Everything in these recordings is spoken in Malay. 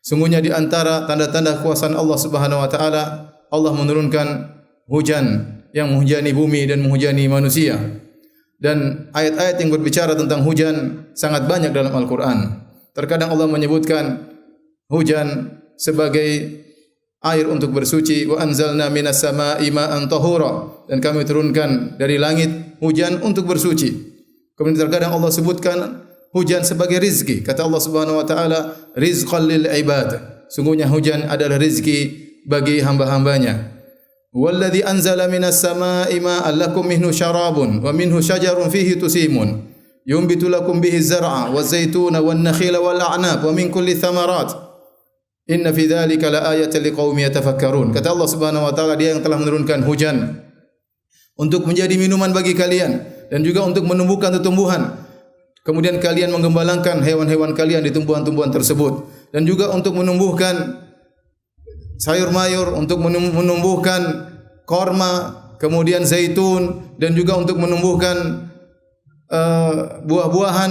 Sungguhnya di antara tanda-tanda kekuasaan Allah Subhanahu wa taala, Allah menurunkan hujan yang menghujani bumi dan menghujani manusia. Dan ayat-ayat yang berbicara tentang hujan sangat banyak dalam Al-Qur'an. Terkadang Allah menyebutkan hujan sebagai air untuk bersuci, wa anzalna minas samaa'i ma'an tahura, dan kami turunkan dari langit hujan untuk bersuci. Kemudian terkadang Allah sebutkan hujan sebagai rizki. Kata Allah Subhanahu wa taala, rizqan lil ibad. Sungguhnya hujan adalah rizki bagi hamba-hambanya. Walladzi anzala minas samaa'i ma'an lakum minhu syarabun wa minhu syajarun fihi tusimun. Yumbitu lakum bihi zar'a waz zaituna wan nakhila wal a'nab wa min kulli thamarat. Inna fi dzalika laayatan liqaumin yatafakkarun. Kata Allah Subhanahu wa taala, Dia yang telah menurunkan hujan untuk menjadi minuman bagi kalian dan juga untuk menumbuhkan tumbuhan. Kemudian kalian menggembalakan hewan-hewan kalian di tumbuhan-tumbuhan tersebut, dan juga untuk menumbuhkan sayur mayur, untuk menumbuhkan korma, kemudian zaitun, dan juga untuk menumbuhkan buah-buahan.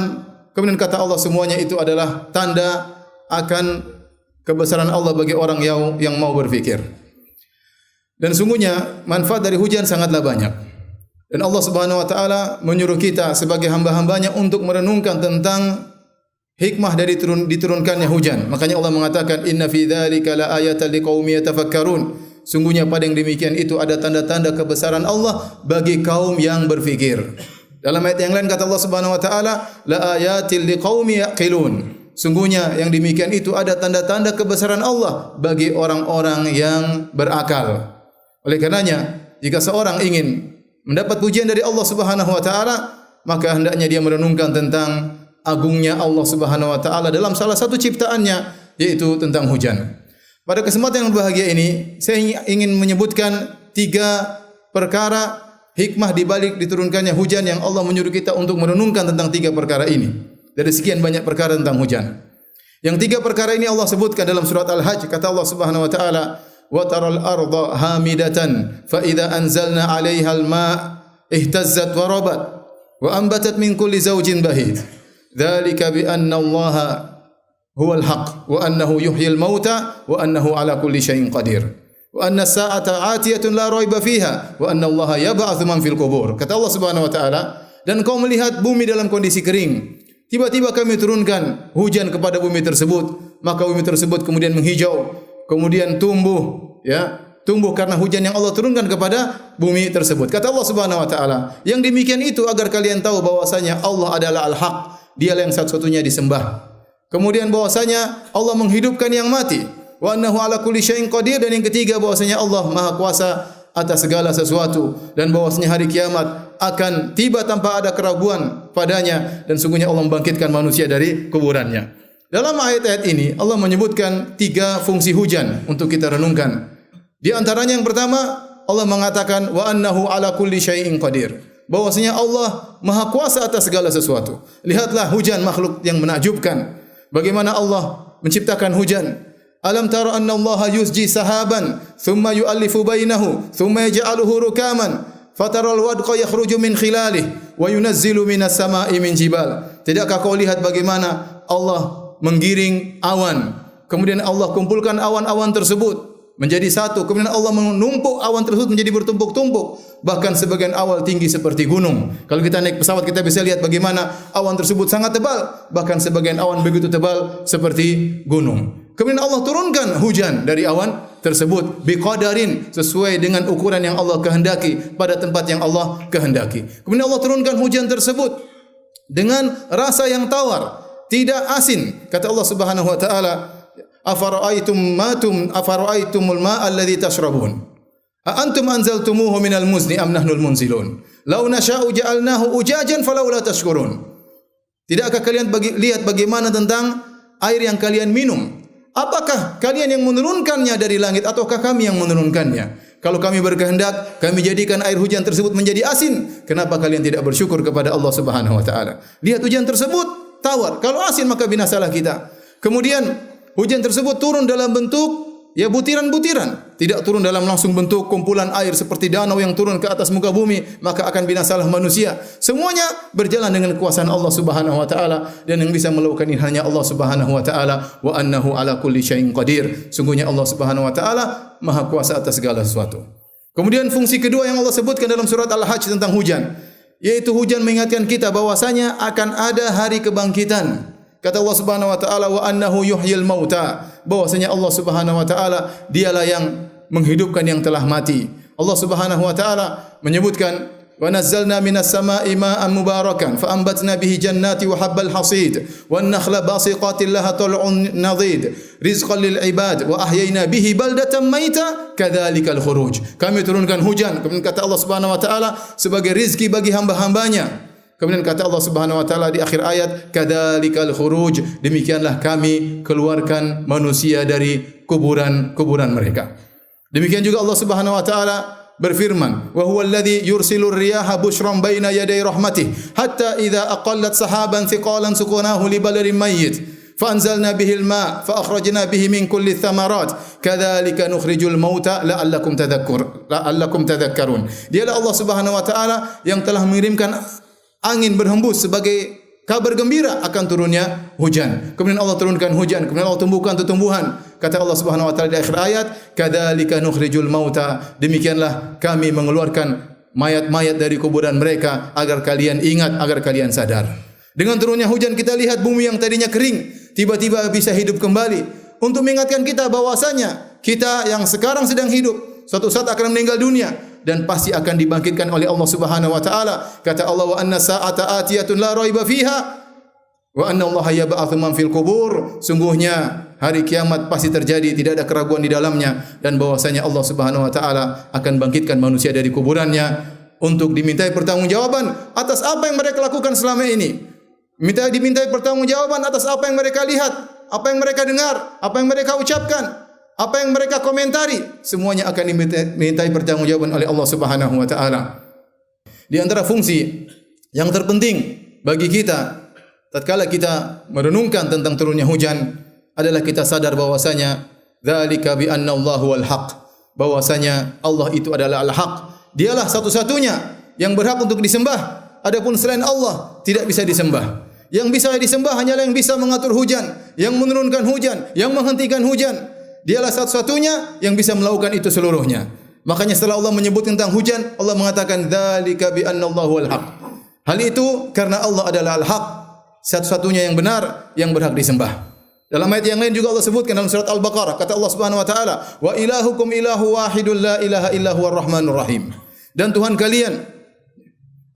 Kemudian kata Allah, semuanya itu adalah tanda akan kebesaran Allah bagi orang yang mau berfikir. Dan sungguhnya manfaat dari hujan sangatlah banyak. Dan Allah Subhanahu wa taala menyuruh kita sebagai hamba-hambanya untuk merenungkan tentang hikmah dari diturunkannya hujan. Makanya Allah mengatakan, inna fi dzalika laayatan liqaumin yatafakkarun. Sungguhnya pada yang demikian itu ada tanda-tanda kebesaran Allah bagi kaum yang berfikir. Dalam ayat yang lain kata Allah Subhanahu wa taala, laayatil liqaumin yaqilun. Sungguhnya yang demikian itu ada tanda-tanda kebesaran Allah bagi orang-orang yang berakal. Oleh karenanya, jika seorang ingin mendapat pujian dari Allah Subhanahu wa taala, maka hendaknya dia merenungkan tentang agungnya Allah Subhanahu wa taala dalam salah satu ciptaannya, yaitu tentang hujan. Pada kesempatan yang berbahagia ini, saya ingin menyebutkan 3 perkara hikmah di balik diturunkannya hujan yang Allah menyuruh kita untuk merenungkan tentang 3 perkara ini. Dari sekian banyak perkara tentang hujan. Yang 3 perkara ini Allah sebutkan dalam surat Al-Hajj. Kata Allah Subhanahu wa taala, wa taral arda hamidatan fa idza anzalna 'alaiha al-ma' ihtazzat wa rabat wa anbatat min kulli zawjin bahij. Dzalika bi anna Allah huwal haqq wa annahu yuhyil mauta wa annahu 'ala kulli syai'in qadir. Wa anna as-sa'ata 'atiyatun la raiba fiha wa anna Allah yab'atsu man fil qubur. Kata Allah Subhanahu wa taala, dan kau melihat bumi dalam kondisi kering. Tiba-tiba kami turunkan hujan kepada bumi tersebut, maka bumi tersebut kemudian menghijau, kemudian tumbuh, tumbuh karena hujan yang Allah turunkan kepada bumi tersebut. Kata Allah Subhanahu wa taala, yang demikian itu agar kalian tahu bahwasanya Allah adalah Al-Haq, Dialah yang satu-satunya disembah. Kemudian bahwasanya Allah menghidupkan yang mati, wa annahu ala kulli syai'in qadir, dan yang ketiga bahwasanya Allah Maha Kuasa atas segala sesuatu, dan bahwasanya hari kiamat akan tiba tanpa ada keraguan padanya, dan sungguhnya Allah membangkitkan manusia dari kuburannya. Dalam ayat-ayat ini Allah menyebutkan 3 fungsi hujan untuk kita renungkan. Di antaranya yang pertama, Allah mengatakan wa annahu ala kulli syai'in qadir, bahwasanya Allah Maha Kuasa atas segala sesuatu. Lihatlah hujan, makhluk yang menakjubkan. Bagaimana Allah menciptakan hujan? Alam tara anna Allah yusji sahaban thumma yu'allifu bainahu thumma yaj'aluhu rukaman fataral wadqa yakhruju min khilalihi wa yunazzilu minas samaa'i min jibal. Tidakkah kau lihat bagaimana Allah menggiring awan, kemudian Allah kumpulkan awan-awan tersebut menjadi satu, kemudian Allah menumpuk awan tersebut menjadi bertumpuk-tumpuk, bahkan sebagian awan tinggi seperti gunung. Kalau kita naik pesawat kita bisa lihat bagaimana awan tersebut sangat tebal, bahkan sebagian awan begitu tebal seperti gunung. Kemudian Allah turunkan hujan dari awan tersebut biqadarin, sesuai dengan ukuran yang Allah kehendaki pada tempat yang Allah kehendaki. Kemudian Allah turunkan hujan tersebut dengan rasa yang tawar, tidak asin. Kata Allah Subhanahu wa taala, afara'aitumul ma'a alladhi tashrabun a antum anzaltumuhu minal muzni am nahnul munzilun law nasha'u ja'alnahu ujajan falawla tashkurun. Tidakkah kalian lihat bagaimana tentang air yang kalian minum? Apakah kalian yang menurunkannya dari langit ataukah kami yang menurunkannya? Kalau kami berkehendak, kami jadikan air hujan tersebut menjadi asin. Kenapa kalian tidak bersyukur kepada Allah Subhanahu wa taala? Lihat hujan tersebut tawar. Kalau asin maka binasalah kita. Kemudian hujan tersebut turun dalam bentuk butiran-butiran. tidak turun dalam langsung bentuk kumpulan air seperti danau yang turun ke atas muka bumi, maka akan binasalah manusia. Semuanya berjalan dengan kekuasaan Allah Subhanahu wa taala, dan yang bisa melakukan ini hanya Allah Subhanahu wa taala. Wa annahu ala kulli syai'in qadir. Sungguhnya Allah Subhanahu wa taala maha kuasa atas segala sesuatu. Kemudian fungsi kedua yang Allah sebutkan dalam surat Al-Hajj tentang hujan, yaitu hujan mengingatkan kita bahwasanya akan ada hari kebangkitan. Kata Allah Subhanahu wa taala, wa annahu yuhyil mauta, bahwasanya Allah Subhanahu wa taala dialah yang menghidupkan yang telah mati. Allah Subhanahu wa taala menyebutkan, wa nazzalna minas samaa'i ma'an mubarakan fa ambatna bihi jannati wa habbal hasid wan nakhla basiqatin laha tal'un nadid rizqan lil ibad wa ahyayna bihi baldatan maita kadzalikal khuruj. Kami turunkan hujan, kemudian kata Allah Subhanahu wa taala, sebagai rizki bagi hamba-hambanya. Kemudian kata Allah Subhanahu wa taala di akhir ayat, kadzalikal khuruj, demikianlah kami keluarkan manusia dari kuburan-kuburan mereka. Demikian juga Allah Subhanahu wa taala berfirman, wa huwal ladzi yursilur riyaha bushran baina yaday rahmatih hatta idza aqallat sahaban thiqalan suqnahu li baladin mayyit fa anzalna bihi al-ma' fa akhrajna bihi min kulli thamarat kadzalika nukhrijul mauta la'allakum tadhakkarun. Dialah Allah Subhanahu wa taala yang telah mengirimkan angin berhembus sebagai kabar gembira akan turunnya hujan. Kemudian Allah turunkan hujan, kemudian Allah tumbuhkan tumbuhan. Kata Allah Subhanahu wa taala di akhir ayat, kadzalika nukhrijul mauta, demikianlah kami mengeluarkan mayat-mayat dari kuburan mereka agar kalian ingat, agar kalian sadar. Dengan turunnya hujan kita lihat bumi yang tadinya kering tiba-tiba bisa hidup kembali, untuk mengingatkan kita bahwasanya kita yang sekarang sedang hidup suatu saat akan meninggal dunia dan pasti akan dibangkitkan oleh Allah Subhanahu wa taala. Kata Allah, wa anna sa'ata atiyatun la raiba fiha wa anna Allah yab'atsu man fil qubur. Sungguhnya hari kiamat pasti terjadi, tidak ada keraguan di dalamnya, dan bahwasanya Allah Subhanahu wa taala akan bangkitkan manusia dari kuburannya untuk dimintai pertanggungjawaban atas apa yang mereka lakukan selama ini. Dimintai pertanggungjawaban atas apa yang mereka lihat, apa yang mereka dengar, apa yang mereka ucapkan, apa yang mereka komentari, semuanya akan dimintai pertanggungjawaban oleh Allah Subhanahu wa taala. Di antara fungsi yang terpenting bagi kita tatkala kita merenungkan tentang turunnya hujan adalah kita sadar bahwasanya dzalika bi anna Allahu wal haq, bahwasanya Allah itu adalah al-haq. Dialah satu-satunya yang berhak untuk disembah. Adapun selain Allah tidak bisa disembah. Yang bisa disembah hanyalah yang bisa mengatur hujan, yang menurunkan hujan, yang menghentikan hujan. Dialah satu-satunya yang bisa melakukan itu seluruhnya. Makanya setelah Allah menyebut tentang hujan, Allah mengatakan dzalika bi anna Allahu wal haq. Hal itu karena Allah adalah al-haq, satu-satunya yang benar, yang berhak disembah. Dalam ayat yang lain juga Allah sebutkan dalam surat Al-Baqarah, kata Allah Subhanahu wa taala, wa ilahukum ilahu wahidun la ilaha illa huwar rahmanur rahim. Dan Tuhan kalian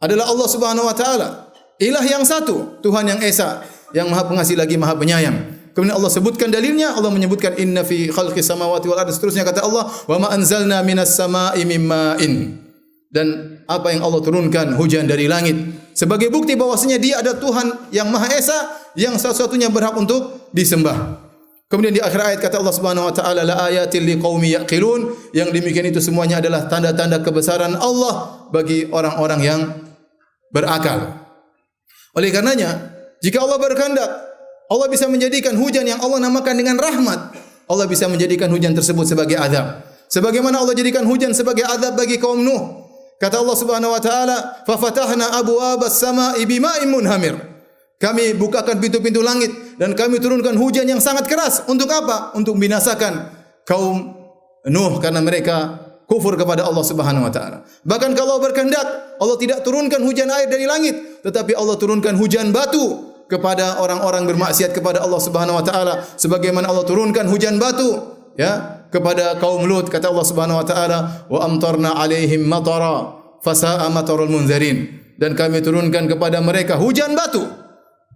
adalah Allah Subhanahu wa taala, ilah yang satu, Tuhan yang esa, yang Maha Pengasih lagi Maha Penyayang. Kemudian Allah sebutkan dalilnya, Allah menyebutkan inna fi khalqis samawati wal ardi, seterusnya kata Allah, wa ma anzalna minas samaa'i mim ma'in. Dan apa yang Allah turunkan hujan dari langit sebagai bukti bahwasanya Dia ada Tuhan yang Maha Esa, yang satu-satunya berhak untuk disembah. Kemudian di akhir ayat kata Allah Subhanahu wa taala, la ayatil liqaumi yaqilun, yang demikian itu semuanya adalah tanda-tanda kebesaran Allah bagi orang-orang yang berakal. Oleh karenanya, jika Allah berkehendak, Allah bisa menjadikan hujan yang Allah namakan dengan rahmat, Allah bisa menjadikan hujan tersebut sebagai azab. Sebagaimana Allah jadikan hujan sebagai azab bagi kaum Nuh. Kata Allah Subhanahu wa taala, fa fatahna abwaabas samaa'i bima'in munhamir. Kami bukakan pintu-pintu langit dan kami turunkan hujan yang sangat keras. Untuk apa? Untuk membinasakan kaum Nuh karena mereka kufur kepada Allah Subhanahu wa taala. Bahkan kalau Allah berkehendak, Allah tidak turunkan hujan air dari langit, tetapi Allah turunkan hujan batu kepada orang-orang bermaksiat kepada Allah Subhanahu wa taala, sebagaimana Allah turunkan hujan batu ya kepada kaum Lut. Kata Allah Subhanahu wa taala, wa amtarna alaihim matara fasa'a matarul munzirin, dan kami turunkan kepada mereka hujan batu,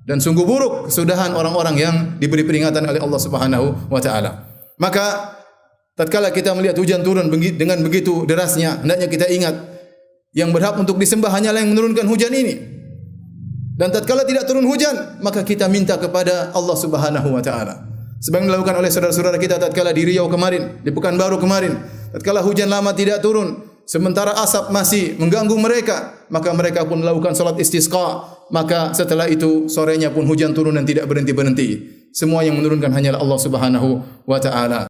dan sungguh buruk kesudahan orang-orang yang diberi peringatan oleh Allah Subhanahu wa taala. Maka tatkala kita melihat hujan turun dengan begitu derasnya, hendaknya kita ingat yang berhak untuk disembah hanyalah yang menurunkan hujan ini. Dan tatkala tidak turun hujan, maka kita minta kepada Allah Subhanahu wa taala. Sebagaimana dilakukan oleh saudara-saudara kita tatkala di Riau kemarin, di Pekanbaru kemarin, tatkala hujan lama tidak turun, sementara asap masih mengganggu mereka, maka mereka pun melakukan salat istisqa. Maka setelah itu sorenya pun hujan turun dan tidak berhenti-berhenti. Semua yang menurunkan hanyalah Allah Subhanahu wa taala.